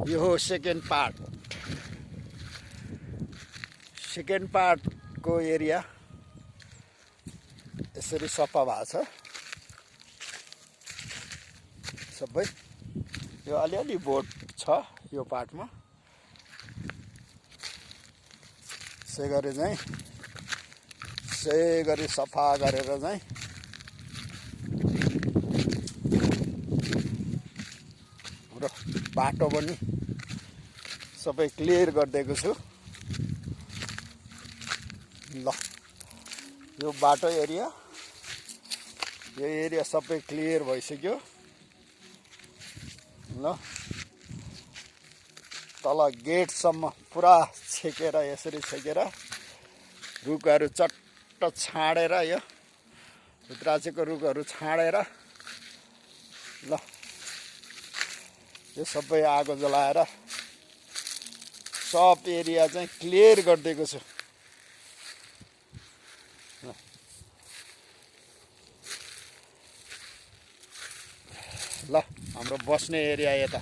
यो हो second पार्टको area यसरी सफा भएको छ सबै। यो अलिअलि बोट छ यो पार्टमा। यसै गरी सफा गरेर चाहिँ हाम्रो बाटो पनि सबै क्लियर गरिदिएको छु। ल यो बाटो एरिया, यो एरिया सबै क्लियर भइसक्यो। ल तल गेटसम्म पुरा छेकेर यसरी छेकेर रुखहरू चट्ट छाडेर यो भित्राचेको रुखहरू छाडेर ल यो सबै आगो जलाएर सब एरिया चाहिँ क्लियर गरिदिएको छु। ल हाम्रो बस्ने एरिया यता